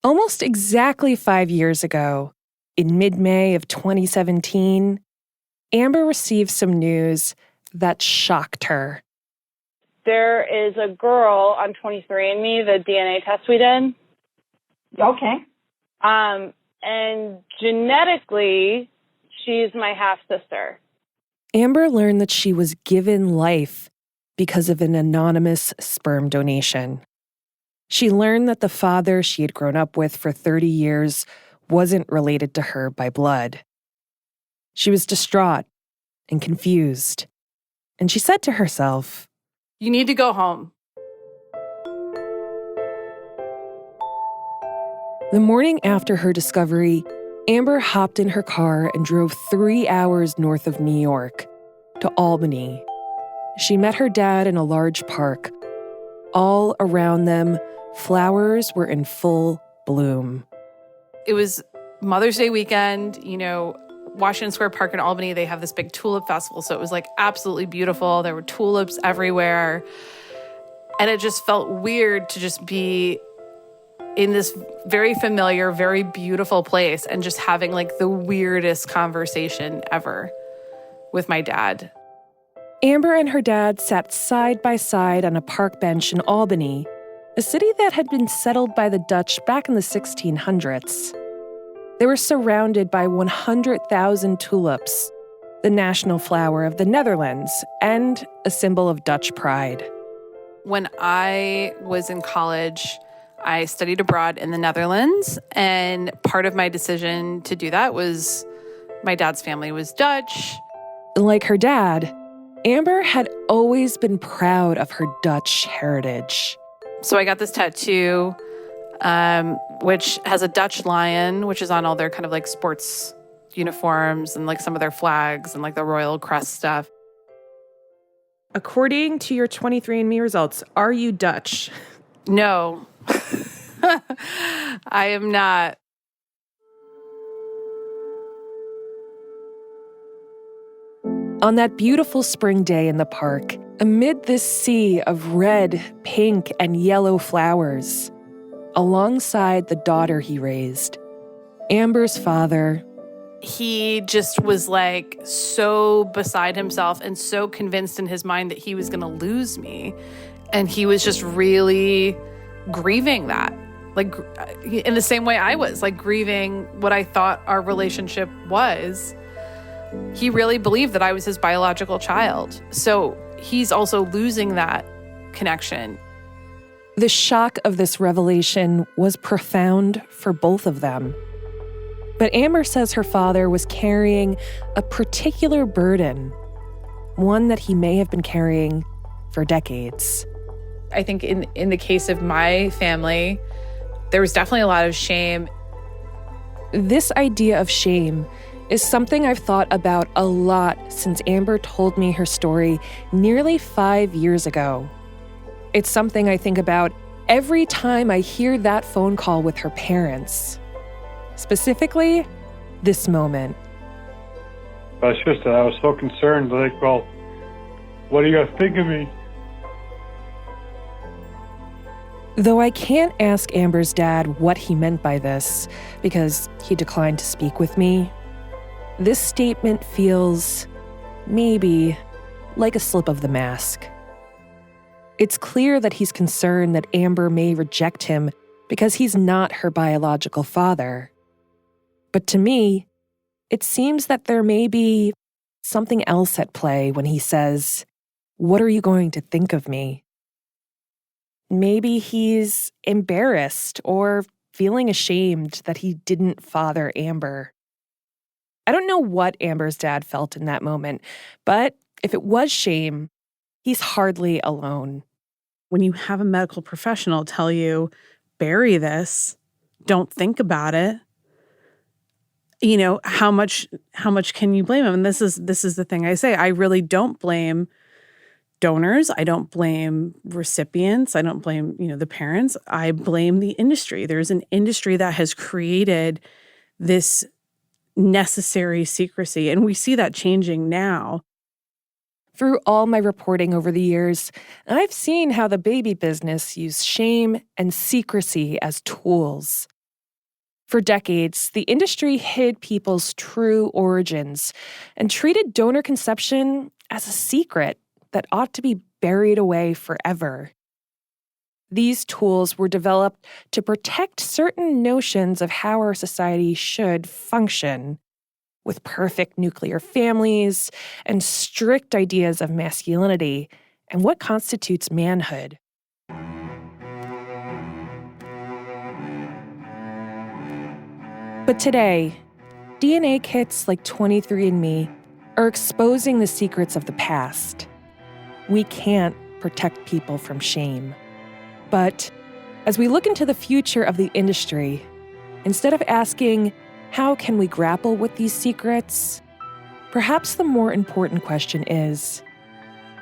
Almost exactly 5 years ago, in mid-May of 2017, Amber received some news that shocked her. There is a girl on 23andMe, the DNA test we did. Okay. And genetically, she's my half-sister. Amber learned that she was given life because of an anonymous sperm donation. She learned that the father she had grown up with for 30 years wasn't related to her by blood. She was distraught and confused, and she said to herself, "You need to go home." The morning after her discovery, Amber hopped in her car and drove 3 hours north of New York to Albany. She met her dad in a large park. All around them, flowers were in full bloom. It was Mother's Day weekend, Washington Square Park in Albany, they have this big tulip festival. So it was absolutely beautiful. There were tulips everywhere. And it just felt weird to just be in this very familiar, very beautiful place and just having the weirdest conversation ever with my dad. Amber and her dad sat side by side on a park bench in Albany, a city that had been settled by the Dutch back in the 1600s. They were surrounded by 100,000 tulips, the national flower of the Netherlands and a symbol of Dutch pride. When I was in college, I studied abroad in the Netherlands, and part of my decision to do that was my dad's family was Dutch. Like her dad, Amber had always been proud of her Dutch heritage. So I got this tattoo, which has a Dutch lion, which is on all their kind of sports uniforms and some of their flags and the royal crest stuff. According to your 23andMe results, are you Dutch? No, I am not. On that beautiful spring day in the park, amid this sea of red, pink, and yellow flowers, alongside the daughter he raised, Amber's father, he just was so beside himself and so convinced in his mind that he was going to lose me. And he was just really grieving that, in the same way I was, grieving what I thought our relationship was. He really believed that I was his biological child. So he's also losing that connection. The shock of this revelation was profound for both of them. But Amber says her father was carrying a particular burden, one that he may have been carrying for decades. I think in the case of my family, there was definitely a lot of shame. This idea of shame is something I've thought about a lot since Amber told me her story nearly 5 years ago. It's something I think about every time I hear that phone call with her parents. Specifically, this moment. My sister, I was so concerned, well, what are you going to think of me? Though I can't ask Amber's dad what he meant by this, because he declined to speak with me, this statement feels, maybe, like a slip of the mask. It's clear that he's concerned that Amber may reject him because he's not her biological father. But to me, it seems that there may be something else at play when he says, "What are you going to think of me?" Maybe he's embarrassed or feeling ashamed that he didn't father Amber. I don't know what Amber's dad felt in that moment, but if it was shame, he's hardly alone. When you have a medical professional tell you, bury this, don't think about it, how much can you blame him? And this is the thing I say. I really don't blame donors. I don't blame recipients. I don't blame, the parents. I blame the industry. There's an industry that has created this necessary secrecy, and we see that changing now. Through all my reporting over the years, I've seen how the baby business used shame and secrecy as tools. For decades, the industry hid people's true origins and treated donor conception as a secret that ought to be buried away forever. These tools were developed to protect certain notions of how our society should function, with perfect nuclear families and strict ideas of masculinity and what constitutes manhood. But today, DNA kits like 23andMe are exposing the secrets of the past. We can't protect people from shame. But as we look into the future of the industry, instead of asking, how can we grapple with these secrets? Perhaps the more important question is,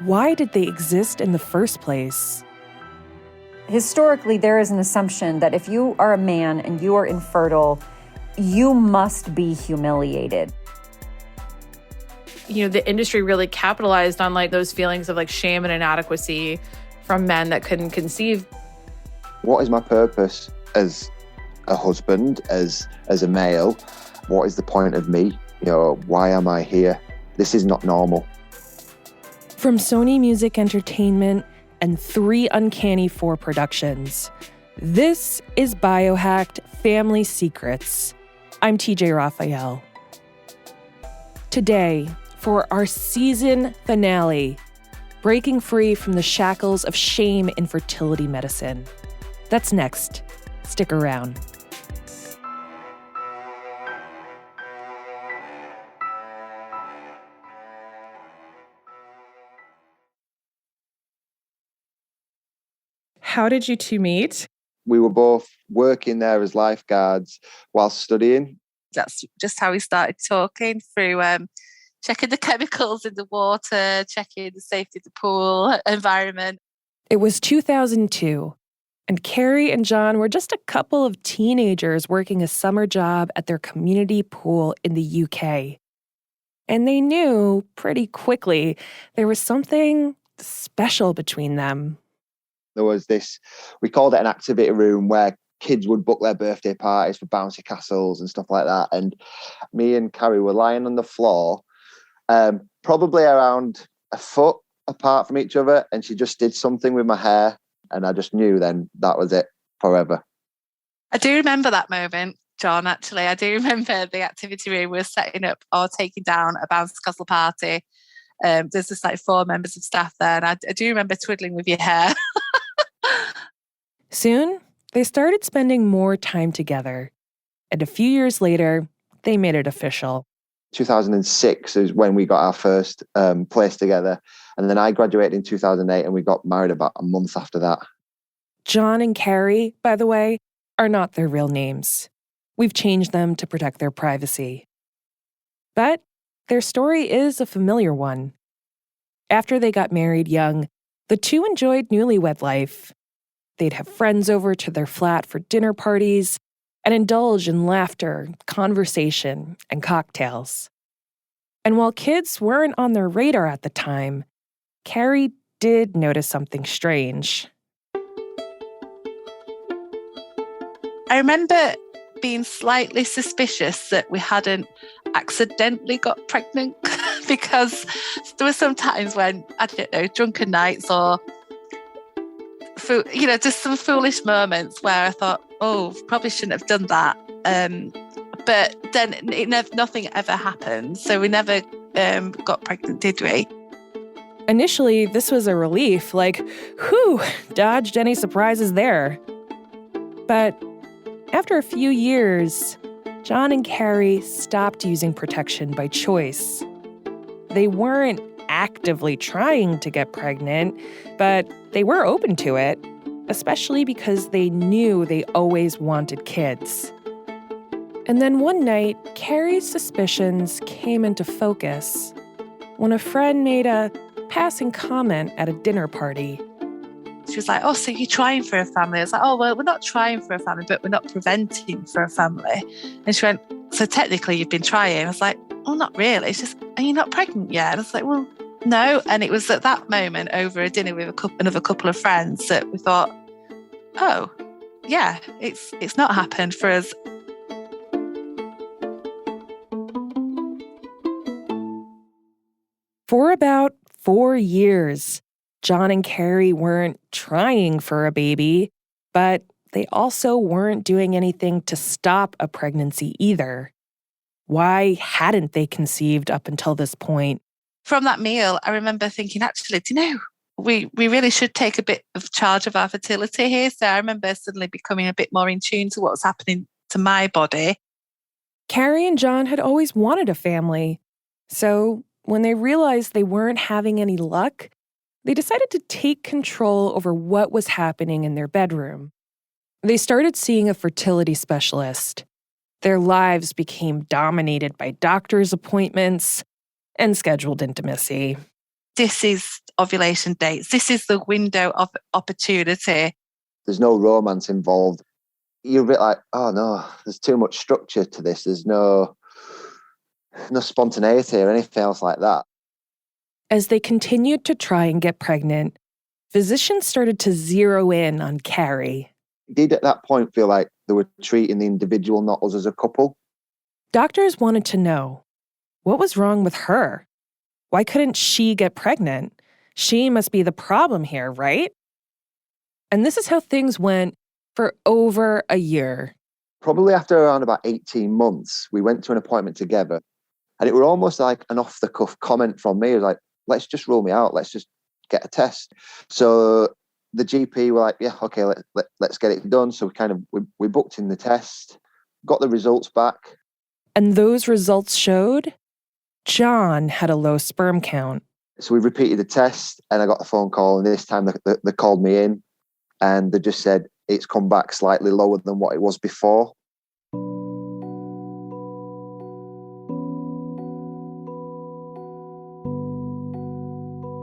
why did they exist in the first place? Historically, there is an assumption that if you are a man and you are infertile, you must be humiliated. You know, the industry really capitalized on like those feelings of like shame and inadequacy from men that couldn't conceive. What is my purpose as a husband, as a male? What is the point of me? You know, why am I here? This is not normal. From Sony Music Entertainment and 3 Uncanny 4 Productions, this is BioHacked Family Secrets. I'm TJ Raphael. Today, for our season finale, breaking free from the shackles of shame in fertility medicine. That's next. Stick around. How did you two meet? We were both working there as lifeguards while studying. That's just how we started talking, through checking the chemicals in the water, checking the safety of the pool environment. It was 2002, and Carrie and John were just a couple of teenagers working a summer job at their community pool in the UK. And they knew pretty quickly there was something special between them. There was this, we called it an activity room, where kids would book their birthday parties for bouncy castles and stuff like that. And me and Carrie were lying on the floor, probably around a foot apart from each other. And she just did something with my hair. And I just knew then that was it forever. I do remember that moment, John, actually. I do remember the activity room we were setting up or taking down a bouncy castle party. There's just like 4 members of staff there. And I do remember twiddling with your hair. Soon, they started spending more time together. And a few years later, they made it official. 2006 is when we got our first place together. And then I graduated in 2008 and we got married about a month after that. John and Carrie, by the way, are not their real names. We've changed them to protect their privacy. But their story is a familiar one. After they got married young, the two enjoyed newlywed life. They'd have friends over to their flat for dinner parties and indulge in laughter, conversation, and cocktails. And while kids weren't on their radar at the time, Carrie did notice something strange. I remember being slightly suspicious that we hadn't accidentally got pregnant because there were some times when, I don't know, drunken nights or just some foolish moments where I thought, oh, probably shouldn't have done that. But then nothing ever happened. So we never got pregnant, did we? Initially, this was a relief, like, whew, dodged any surprises there. But after a few years, John and Carrie stopped using protection by choice. They weren't actively trying to get pregnant, but they were open to it, especially because they knew they always wanted kids. And then one night, Carrie's suspicions came into focus when a friend made a passing comment at a dinner party. She was like, oh, so you're trying for a family? I was like, oh, well, we're not trying for a family, but we're not preventing for a family. And she went, so technically you've been trying. I was like, oh, not really. It's just, are you not pregnant yet? And I was like, well, no. And it was at that moment over a dinner with another couple of friends that we thought, oh, yeah, it's not happened for us. For about 4 years, John and Carrie weren't trying for a baby, but they also weren't doing anything to stop a pregnancy either. Why hadn't they conceived up until this point? From that meal, I remember thinking, actually, do you know, we really should take a bit of charge of our fertility here. So I remember suddenly becoming a bit more in tune to what was happening to my body. Carrie and John had always wanted a family. So when they realized they weren't having any luck, they decided to take control over what was happening in their bedroom. They started seeing a fertility specialist. Their lives became dominated by doctor's appointments and scheduled intimacy. This is ovulation dates. This is the window of opportunity. There's no romance involved. You're a bit like, oh no, there's too much structure to this. There's no spontaneity or anything else like that. As they continued to try and get pregnant, physicians started to zero in on Carrie. It did at that point feel like they were treating the individual, not us as a couple. Doctors wanted to know, what was wrong with her? Why couldn't she get pregnant? She must be the problem here, right? And this is how things went for over a year. Probably after around about 18 months, we went to an appointment together. And it were almost like an off-the-cuff comment from me. It was like, let's just rule me out. Let's just get a test. So the GP were like, yeah, okay, let's get it done. So we booked in the test, got the results back. And those results showed John had a low sperm count. So we repeated the test and I got a phone call. And this time they called me in and they just said, it's come back slightly lower than what it was before.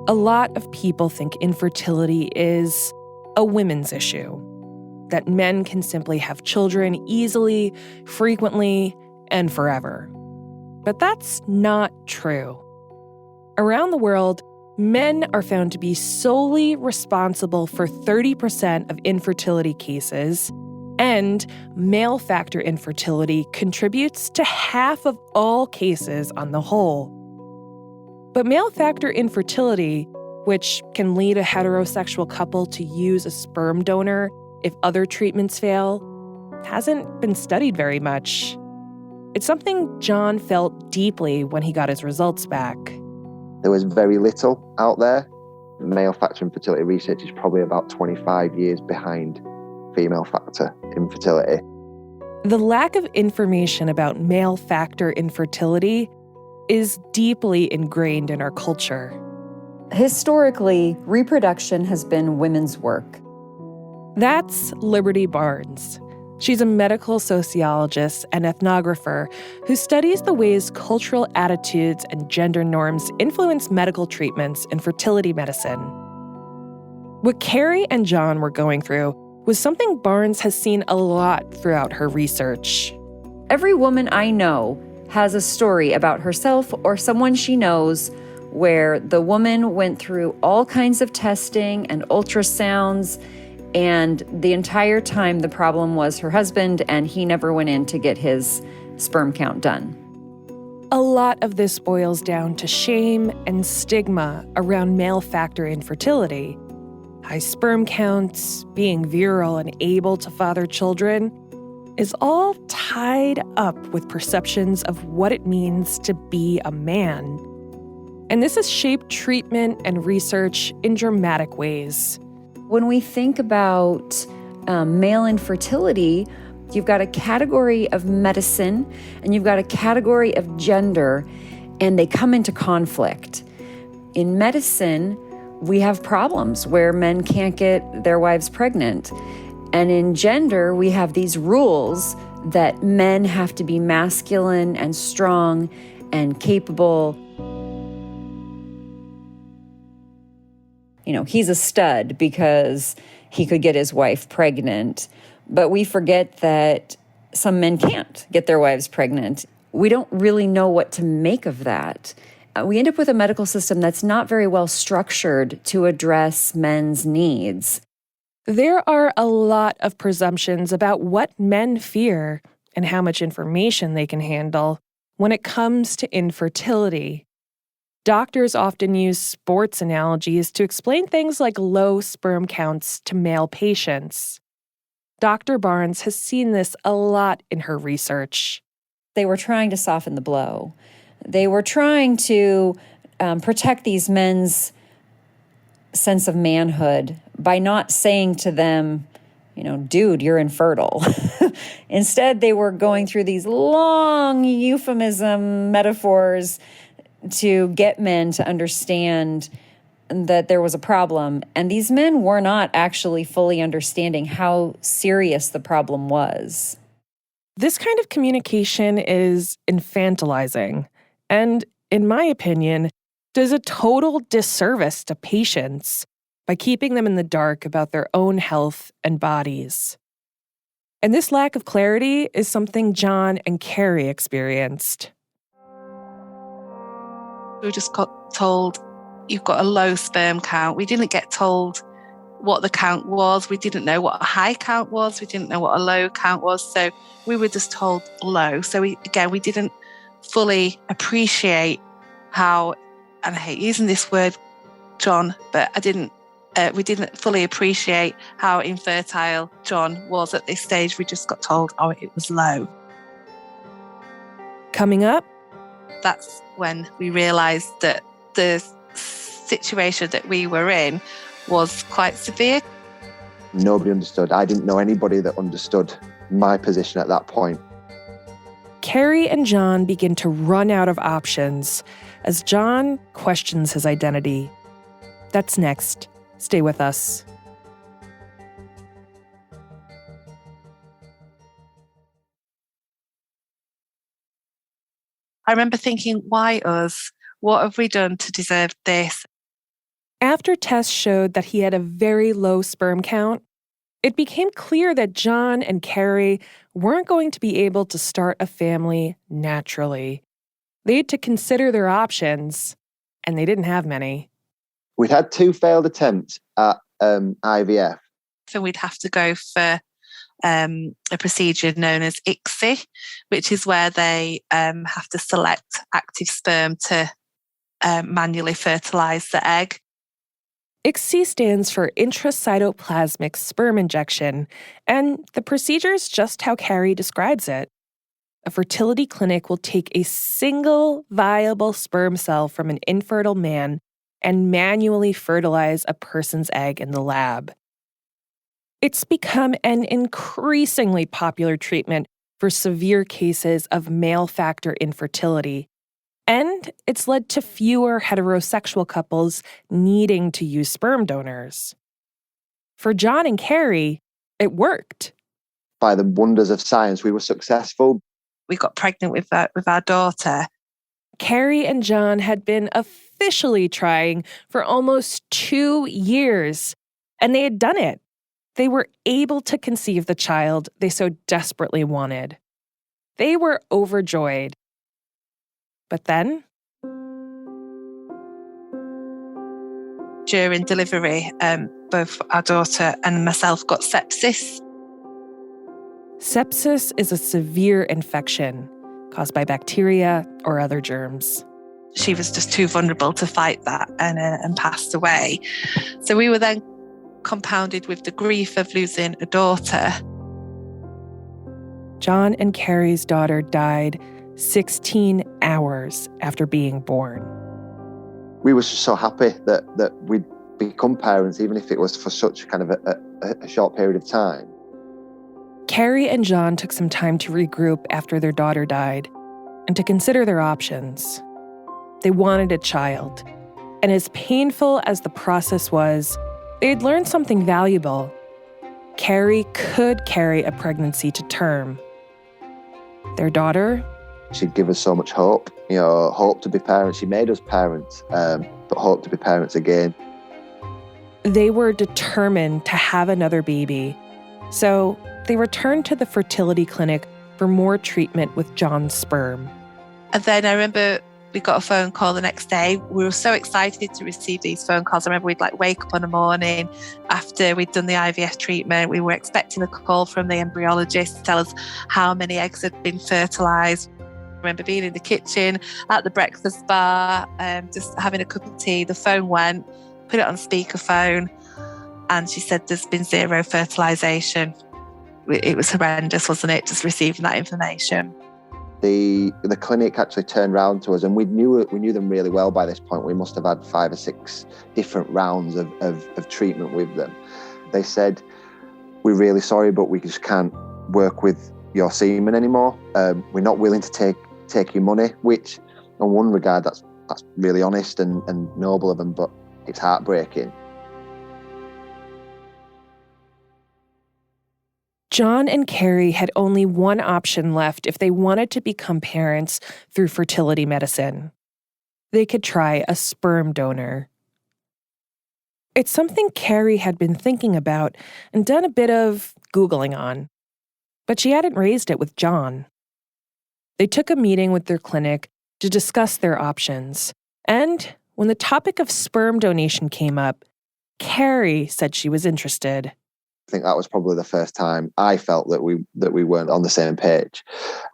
A lot of people think infertility is a women's issue, that men can simply have children easily, frequently, and forever. But that's not true. Around the world, men are found to be solely responsible for 30% of infertility cases, and male factor infertility contributes to half of all cases on the whole. But male factor infertility, which can lead a heterosexual couple to use a sperm donor if other treatments fail, hasn't been studied very much. It's something John felt deeply when he got his results back. There was very little out there. Male factor infertility research is probably about 25 years behind female factor infertility. The lack of information about male factor infertility is deeply ingrained in our culture. Historically, reproduction has been women's work. That's Liberty Barnes. She's a medical sociologist and ethnographer who studies the ways cultural attitudes and gender norms influence medical treatments in fertility medicine. What Carrie and John were going through was something Barnes has seen a lot throughout her research. Every woman I know has a story about herself or someone she knows where the woman went through all kinds of testing and ultrasounds, and the entire time the problem was her husband, and he never went in to get his sperm count done. A lot of this boils down to shame and stigma around male factor infertility. High sperm counts, being virile and able to father children, is all tied up with perceptions of what it means to be a man. And this has shaped treatment and research in dramatic ways. When we think about male infertility, you've got a category of medicine and you've got a category of gender, and they come into conflict. In medicine, we have problems where men can't get their wives pregnant. And in gender, we have these rules that men have to be masculine and strong and capable. You know, he's a stud because he could get his wife pregnant. But we forget that some men can't get their wives pregnant. We don't really know what to make of that. We end up with a medical system that's not very well structured to address men's needs. There are a lot of presumptions about what men fear and how much information they can handle when it comes to infertility. Doctors often use sports analogies to explain things like low sperm counts to male patients. Dr. Barnes has seen this a lot in her research. They were trying to soften the blow. They were trying to protect these men's sense of manhood by not saying to them, dude, you're infertile. Instead, they were going through these long euphemism metaphors to get men to understand that there was a problem. And these men were not actually fully understanding how serious the problem was. This kind of communication is infantilizing and, in my opinion, does a total disservice to patients by keeping them in the dark about their own health and bodies. And this lack of clarity is something John and Carrie experienced. We just got told, you've got a low sperm count. We didn't get told what the count was. We didn't know what a high count was. We didn't know what a low count was. So we were just told low. So we didn't fully appreciate how, and I hate using this word, John, but we didn't fully appreciate how infertile John was at this stage. We just got told, it was low. Coming up, that's when we realised that the situation that we were in was quite severe. Nobody understood. I didn't know anybody that understood my position at that point. Carrie and John begin to run out of options as John questions his identity. That's next. Stay with us. I remember thinking, why us? What have we done to deserve this? After tests showed that he had a very low sperm count, it became clear that John and Carrie weren't going to be able to start a family naturally. They had to consider their options, and they didn't have many. We'd had 2 failed attempts at IVF. So we'd have to go for a procedure known as ICSI, which is where they have to select active sperm to manually fertilise the egg. ICSI stands for intracytoplasmic sperm injection, and the procedure is just how Carrie describes it. A fertility clinic will take a single viable sperm cell from an infertile man and manually fertilize a person's egg in the lab. It's become an increasingly popular treatment for severe cases of male factor infertility, and it's led to fewer heterosexual couples needing to use sperm donors. For John and Carrie, it worked. By the wonders of science, we were successful. We got pregnant with our daughter. Carrie and John had been officially trying for almost 2 years, and they had done it. They were able to conceive the child they so desperately wanted. They were overjoyed. But then, during delivery, both our daughter and myself got sepsis. Sepsis is a severe infection caused by bacteria or other germs. She was just too vulnerable to fight that and passed away. So we were then compounded with the grief of losing a daughter. John and Carrie's daughter died 16 hours after being born. We were just so happy that we'd become parents, even if it was for such kind of a short period of time. Carrie and John took some time to regroup after their daughter died and to consider their options. They wanted a child, and as painful as the process was, they'd learned something valuable. Carrie could carry a pregnancy to term. Their daughter? She'd give us so much hope, hope to be parents. She made us parents, but hope to be parents again. They were determined to have another baby, so they returned to the fertility clinic for more treatment with John's sperm. And then I remember we got a phone call the next day. We were so excited to receive these phone calls. I remember we'd wake up on a morning after we'd done the IVF treatment. We were expecting a call from the embryologist to tell us how many eggs had been fertilised. remember being in the kitchen at the breakfast bar, just having a cup of tea. The phone went, put it on speakerphone, and she said there's been 0 fertilisation. It was horrendous, wasn't it, just receiving that information. The clinic actually turned around to us, and we knew them really well by this point. We must have had 5 or 6 different rounds of treatment with them. They said, "We're really sorry, but we just can't work with your semen anymore. We're not willing to take your money," which, in one regard, that's really honest and noble of them, but it's heartbreaking. John and Carrie had only one option left if they wanted to become parents through fertility medicine. They could try a sperm donor. It's something Carrie had been thinking about and done a bit of Googling on, but she hadn't raised it with John. They took a meeting with their clinic to discuss their options, and when the topic of sperm donation came up, Carrie said she was interested. I think that was probably the first time I felt that we weren't on the same page.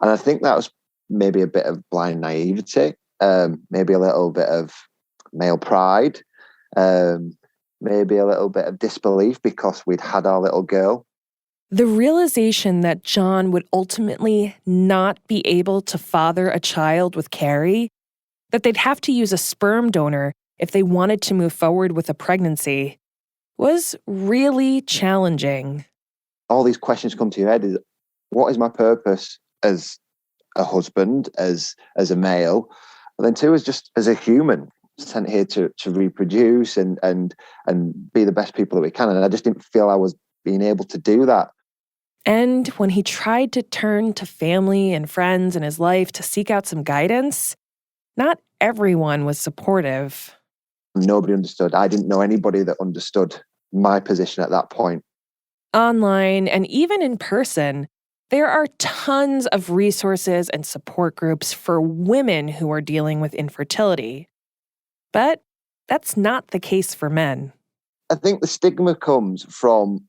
And I think that was maybe a bit of blind naivety, maybe a little bit of male pride, maybe a little bit of disbelief because we'd had our little girl. The realization that John would ultimately not be able to father a child with Carrie, that they'd have to use a sperm donor if they wanted to move forward with a pregnancy, was really challenging. All these questions come to your head: what is my purpose as a husband, as a male, and then 2, as a human, sent here to reproduce and be the best people that we can. And I just didn't feel I was being able to do that. And when he tried to turn to family and friends in his life to seek out some guidance, not everyone was supportive. Nobody understood. I didn't know anybody that understood my position at that point. Online and even in person, there are tons of resources and support groups for women who are dealing with infertility. But that's not the case for men. I think the stigma comes from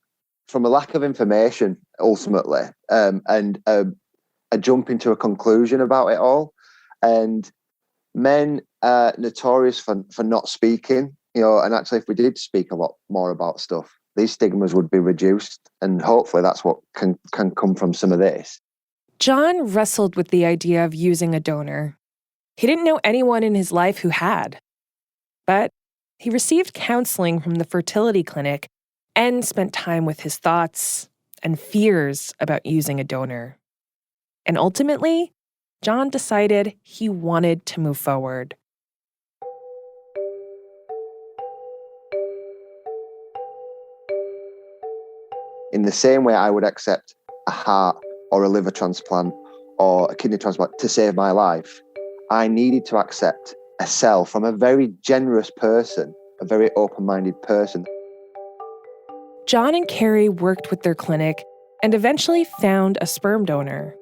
a lack of information, ultimately, and a jump into a conclusion about it all. And men are notorious for not speaking, and actually if we did speak a lot more about stuff, these stigmas would be reduced, and hopefully that's what can come from some of this. John wrestled with the idea of using a donor. He didn't know anyone in his life who had. But he received counseling from the fertility clinic and spent time with his thoughts and fears about using a donor. And ultimately, John decided he wanted to move forward. In the same way I would accept a heart or a liver transplant or a kidney transplant to save my life, I needed to accept a cell from a very generous person, a very open-minded person. John and Carrie worked with their clinic and eventually found a sperm donor.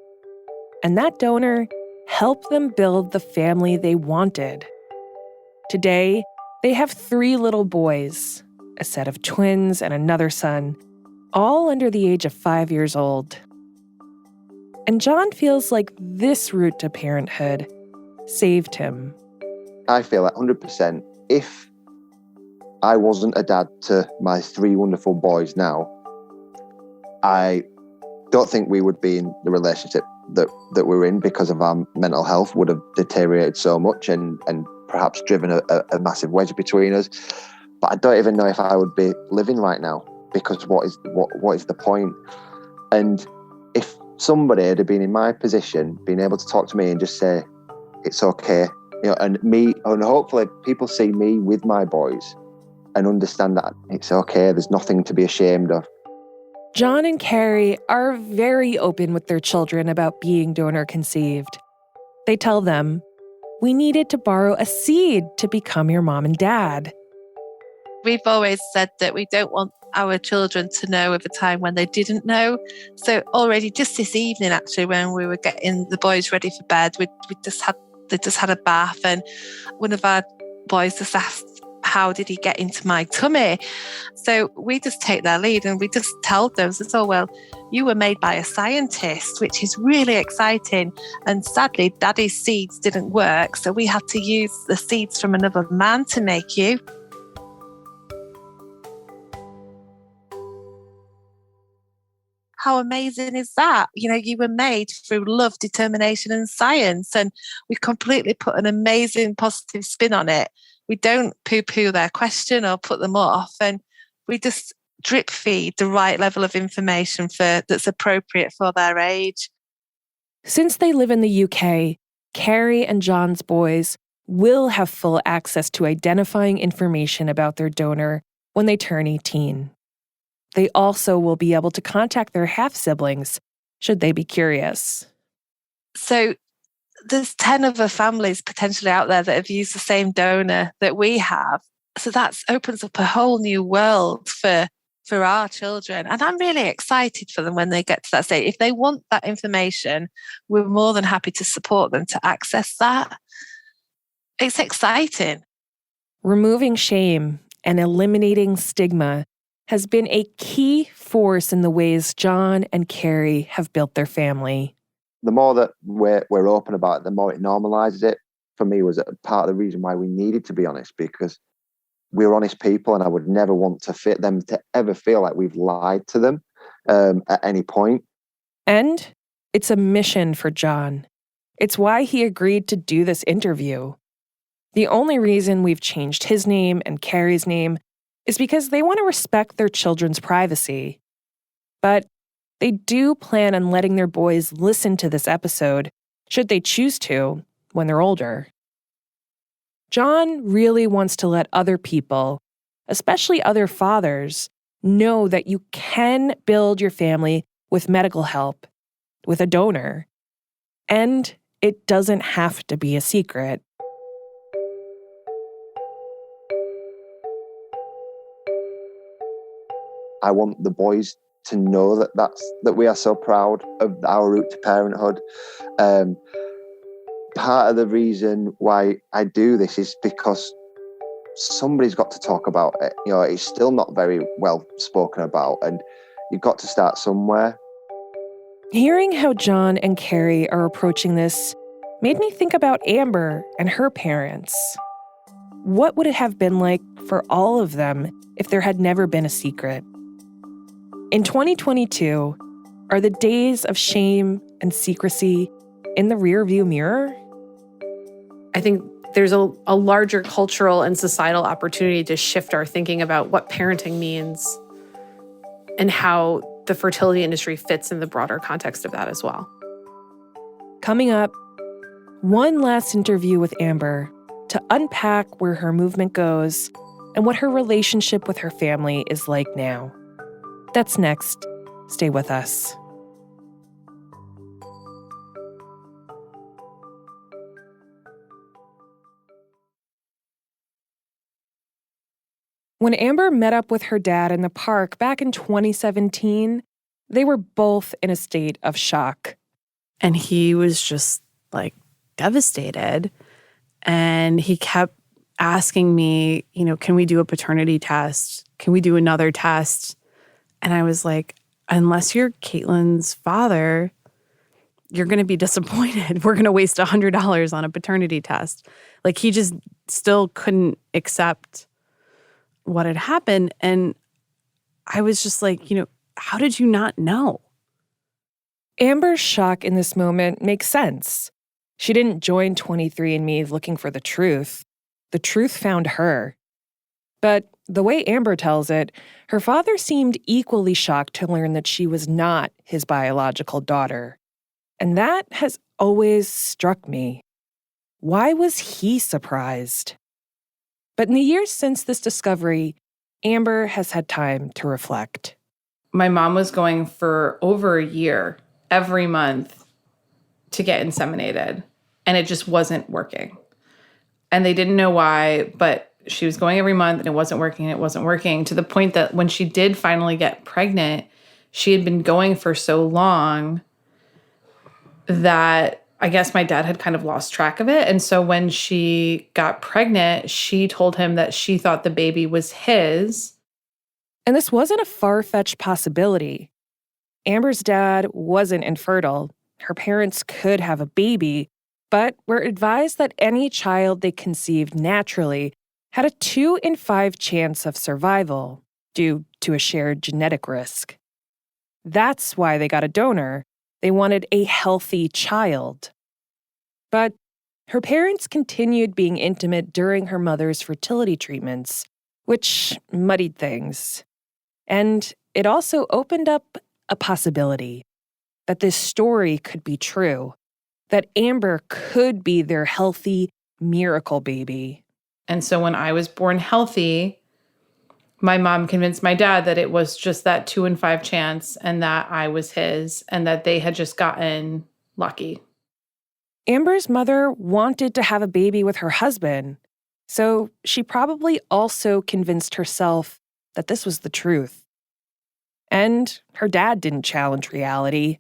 And that donor helped them build the family they wanted. Today, they have 3 little boys, a set of twins and another son, all under the age of 5 years old. And John feels like this route to parenthood saved him. I feel at 100% if I wasn't a dad to my 3 wonderful boys now, I don't think we would be in the relationship that we're in, because of our mental health would have deteriorated so much and perhaps driven a massive wedge between us. But I don't even know if I would be living right now, because what is the point? And if somebody had been in my position, being able to talk to me and just say, it's okay, and hopefully people see me with my boys and understand that it's okay, there's nothing to be ashamed of. John and Carrie are very open with their children about being donor conceived. They tell them, "We needed to borrow a seed to become your mom and dad." We've always said that we don't want our children to know of a time when they didn't know. So already just this evening, actually, when we were getting the boys ready for bed, they just had a bath, and one of our boys just asked, how did he get into my tummy? So we just take their lead and we just tell them, so, well, you were made by a scientist, which is really exciting. And sadly, daddy's seeds didn't work. So we had to use the seeds from another man to make you. How amazing is that? You were made through love, determination, and science. And we completely put an amazing positive spin on it. We don't poo-poo their question or put them off. And we just drip feed the right level of information that's appropriate for their age. Since they live in the UK, Carrie and John's boys will have full access to identifying information about their donor when they turn 18. They also will be able to contact their half-siblings, should they be curious. So there's 10 other families potentially out there that have used the same donor that we have. So that opens up a whole new world for our children. And I'm really excited for them when they get to that stage. If they want that information, we're more than happy to support them to access that. It's exciting. Removing shame and eliminating stigma has been a key force in the ways John and Carrie have built their family. The more that we're open about it, the more it normalizes it. For me, was part of the reason why we needed to be honest, because we're honest people, and I would never want them to ever feel like we've lied to them at any point. And it's a mission for John. It's why he agreed to do this interview. The only reason we've changed his name and Carrie's name is because they want to respect their children's privacy. But they do plan on letting their boys listen to this episode, should they choose to, when they're older. John really wants to let other people, especially other fathers, know that you can build your family with medical help, with a donor, and it doesn't have to be a secret. I want the boys to know that we are so proud of our route to parenthood. Part of the reason why I do this is because somebody's got to talk about it. It's still not very well spoken about, and you've got to start somewhere. Hearing how John and Carrie are approaching this made me think about Amber and her parents. What would it have been like for all of them if there had never been a secret? In 2022, are the days of shame and secrecy in the rearview mirror? I think there's a larger cultural and societal opportunity to shift our thinking about what parenting means and how the fertility industry fits in the broader context of that as well. Coming up, one last interview with Amber to unpack where her movement goes and what her relationship with her family is like now. That's next. Stay with us. When Amber met up with her dad in the park back in 2017, they were both in a state of shock. And he was just devastated. And he kept asking me, can we do a paternity test? Can we do another test? And I was like, unless you're Caitlin's father, you're going to be disappointed. We're going to waste $100 on a paternity test. He just still couldn't accept what had happened. And I was just like, how did you not know? Amber's shock in this moment makes sense. She didn't join 23andMe looking for the truth. The truth found her. But the way Amber tells it, her father seemed equally shocked to learn that she was not his biological daughter. And that has always struck me. Why was he surprised? But in the years since this discovery, Amber has had time to reflect. My mom was going for over a year every month to get inseminated, and it just wasn't working. And they didn't know why, but she was going every month and it wasn't working to the point that when she did finally get pregnant, she had been going for so long that I guess my dad had kind of lost track of it. And so when she got pregnant, she told him that she thought the baby was his. And this wasn't a far-fetched possibility. Amber's dad wasn't infertile. Her parents could have a baby, but were advised that any child they conceived naturally had a 2 in 5 chance of survival due to a shared genetic risk. That's why they got a donor. They wanted a healthy child. But her parents continued being intimate during her mother's fertility treatments, which muddied things. And it also opened up a possibility that this story could be true, that Amber could be their healthy miracle baby. And so when I was born healthy, my mom convinced my dad that it was just that 2 in 5 chance and that I was his and that they had just gotten lucky. Amber's mother wanted to have a baby with her husband, so she probably also convinced herself that this was the truth. And her dad didn't challenge reality.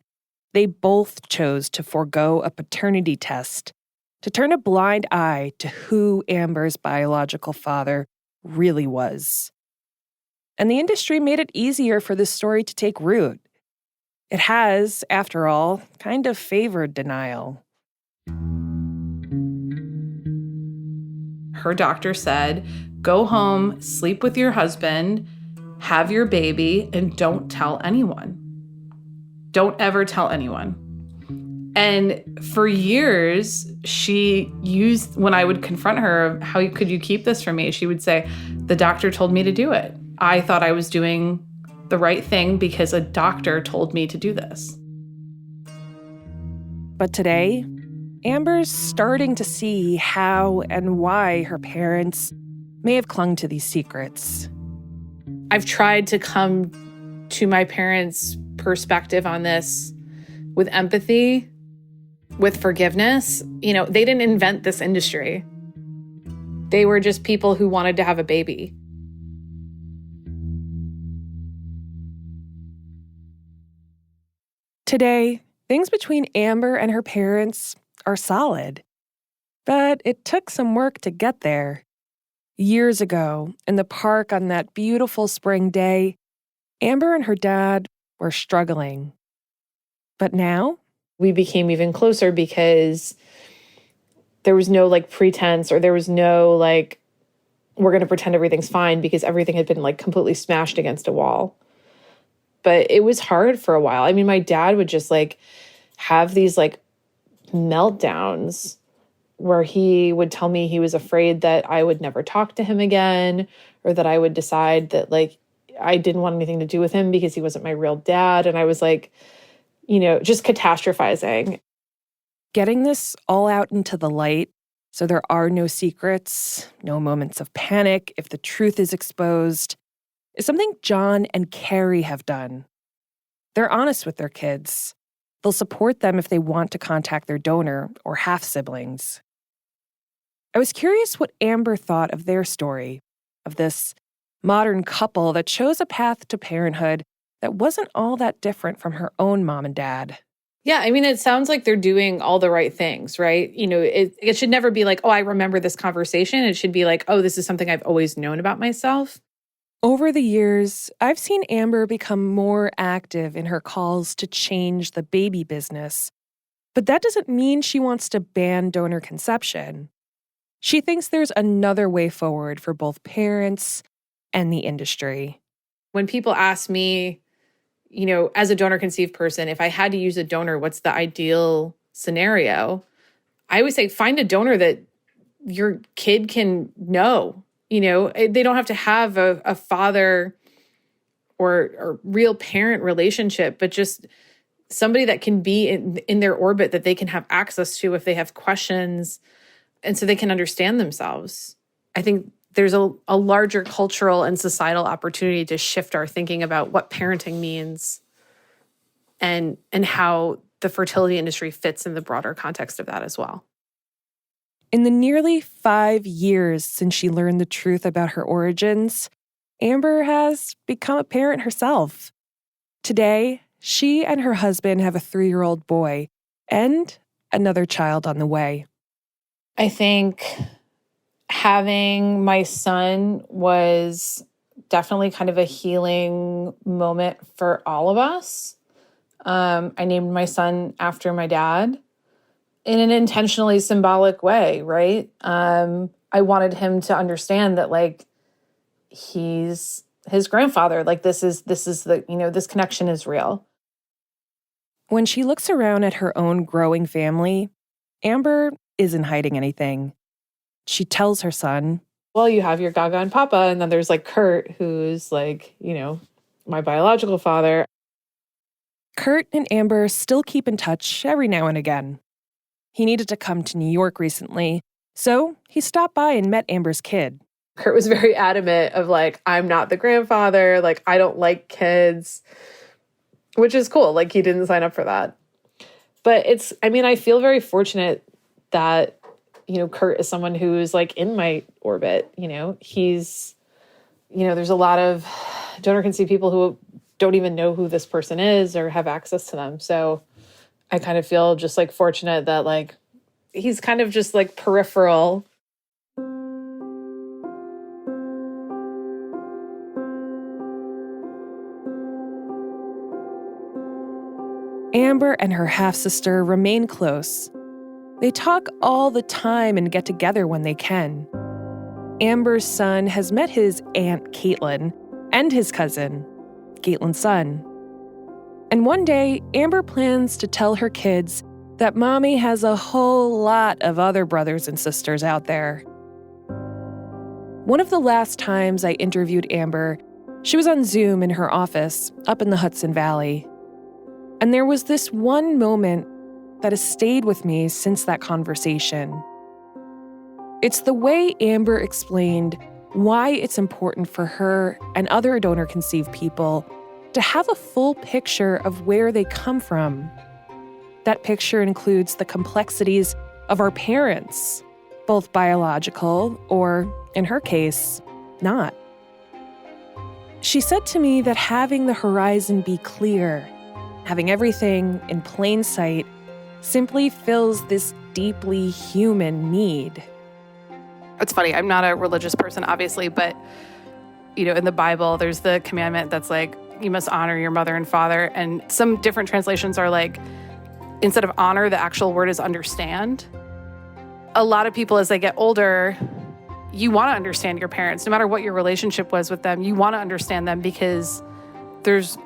They both chose to forego a paternity test, to turn a blind eye to who Amber's biological father really was. And the industry made it easier for this story to take root. It has, after all, kind of favored denial. Her doctor said, go home, sleep with your husband, have your baby, and don't tell anyone. Don't ever tell anyone. And for years, she used, when I would confront her, how could you keep this from me? She would say, the doctor told me to do it. I thought I was doing the right thing because a doctor told me to do this. But today, Amber's starting to see how and why her parents may have clung to these secrets. I've tried to come to my parents' perspective on this with empathy, with forgiveness. You know, they didn't invent this industry. They were just people who wanted to have a baby. Today, things between Amber and her parents are solid. But it took some work to get there. Years ago, in the park on that beautiful spring day, Amber and her dad were struggling. But now? We became even closer because there was no pretense, or there was no we're going to pretend everything's fine, because everything had been completely smashed against a wall. But it was hard for a while. I mean, my dad would just have these meltdowns where he would tell me he was afraid that I would never talk to him again, or that I would decide that I didn't want anything to do with him because he wasn't my real dad. And I was just catastrophizing. Getting this all out into the light so there are no secrets, no moments of panic if the truth is exposed, is something John and Carrie have done. They're honest with their kids. They'll support them if they want to contact their donor or half-siblings. I was curious what Amber thought of their story, of this modern couple that chose a path to parenthood that wasn't all that different from her own mom and dad. Yeah, I mean, it sounds like they're doing all the right things, right? You know, it should never be oh, I remember this conversation. It should be oh, this is something I've always known about myself. Over the years, I've seen Amber become more active in her calls to change the baby business. But that doesn't mean she wants to ban donor conception. She thinks there's another way forward for both parents and the industry. When people ask me, as a donor-conceived person, if I had to use a donor, what's the ideal scenario? I always say, find a donor that your kid can know. They don't have to have a father or real parent relationship, but just somebody that can be in their orbit that they can have access to if they have questions, and so they can understand themselves. I think there's a larger cultural and societal opportunity to shift our thinking about what parenting means and how the fertility industry fits in the broader context of that as well. In the nearly 5 years since she learned the truth about her origins, Amber has become a parent herself. Today, she and her husband have a 3-year-old boy, and another child on the way. I think having my son was definitely kind of a healing moment for all of us. I named my son after my dad in an intentionally symbolic way, right? I wanted him to understand that, like, he's his grandfather. Like, this is the, this connection is real. When she looks around at her own growing family, Amber isn't hiding anything. She tells her son, well, you have your Gaga and Papa, and then there's like Kurt, who's like, my biological father. Kurt and Amber still keep in touch every now and again. He needed to come to New York recently, so he stopped by and met Amber's kid. Kurt was very adamant of like, I'm not the grandfather, like, I don't like kids, which is cool. Like, he didn't sign up for that. But I feel very fortunate that, Kurt is someone who's like in my orbit. He's, there's a lot of donor conceived people who don't even know who this person is or have access to them. So I kind of feel just like fortunate that like he's kind of just like peripheral. Amber and her half-sister remain close. They talk all the time and get together when they can. Amber's son has met his aunt Caitlin and his cousin, Caitlin's son. And one day, Amber plans to tell her kids that Mommy has a whole lot of other brothers and sisters out there. One of the last times I interviewed Amber, she was on Zoom in her office up in the Hudson Valley. And there was this one moment that has stayed with me since that conversation. It's the way Amber explained why it's important for her and other donor-conceived people to have a full picture of where they come from. That picture includes the complexities of our parents, both biological or, in her case, not. She said to me that having the horizon be clear, having everything in plain sight, simply fills this deeply human need. It's funny, I'm not a religious person, obviously, but, in the Bible, there's the commandment that's like, you must honor your mother and father. And some different translations are like, instead of honor, the actual word is understand. A lot of people, as they get older, you want to understand your parents. No matter what your relationship was with them, you want to understand them because there's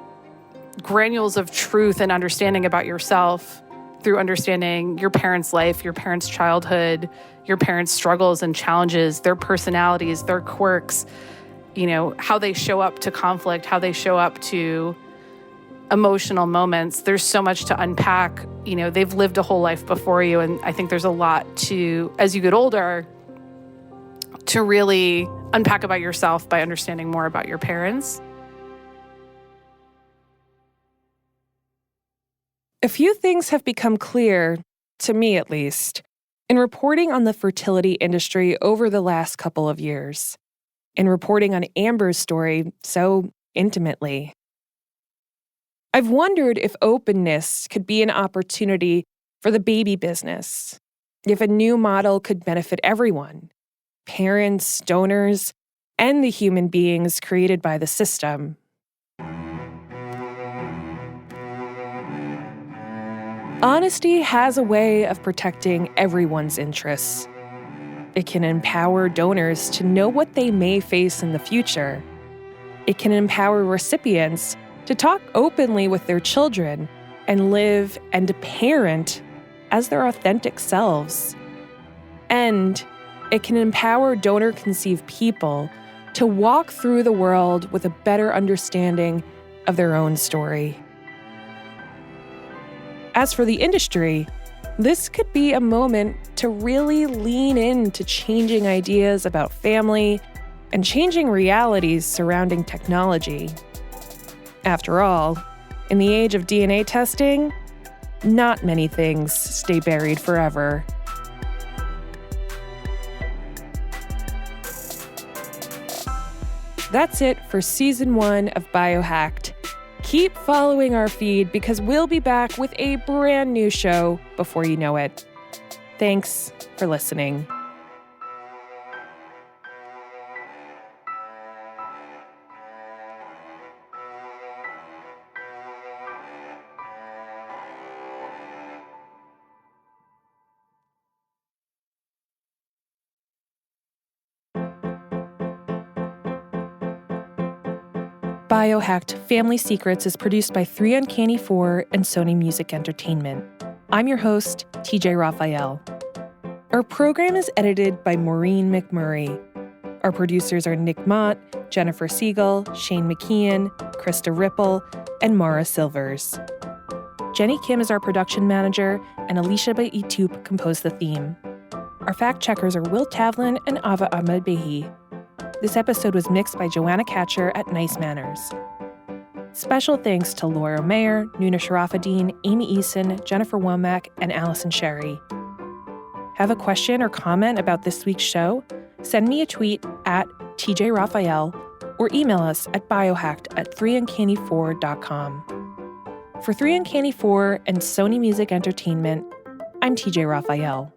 granules of truth and understanding about yourself through understanding your parents' life, your parents' childhood, your parents' struggles and challenges, their personalities, their quirks, how they show up to conflict, how they show up to emotional moments. There's so much to unpack. They've lived a whole life before you. And I think there's a lot to, as you get older, to really unpack about yourself by understanding more about your parents. A few things have become clear, to me at least, in reporting on the fertility industry over the last couple of years, in reporting on Amber's story so intimately. I've wondered if openness could be an opportunity for the baby business, if a new model could benefit everyone, parents, donors, and the human beings created by the system. Honesty has a way of protecting everyone's interests. It can empower donors to know what they may face in the future. It can empower recipients to talk openly with their children and live and parent as their authentic selves. And it can empower donor-conceived people to walk through the world with a better understanding of their own story. As for the industry, this could be a moment to really lean into changing ideas about family and changing realities surrounding technology. After all, in the age of DNA testing, not many things stay buried forever. That's it for Season 1 of BioHacked. Keep following our feed because we'll be back with a brand new show before you know it. Thanks for listening. BioHacked Family Secrets is produced by 3 Uncanny 4 and Sony Music Entertainment. I'm your host, TJ Raphael. Our program is edited by Maureen McMurray. Our producers are Nick Mott, Jennifer Siegel, Shane McKeon, Krista Ripple, and Mara Silvers. Jenny Kim is our production manager, and Alicia Baitup composed the theme. Our fact checkers are Will Tavlin and Ava Ahmed Behi. This episode was mixed by Joanna Catcher at Nice Manners. Special thanks to Laura Mayer, Nuna Sharafuddin, Amy Eason, Jennifer Womack, and Allison Sherry. Have a question or comment about this week's show? Send me a tweet at TJ Raphael or email us at biohacked@3uncanny4.com. For 3 Uncanny 4 and Sony Music Entertainment, I'm TJ Raphael.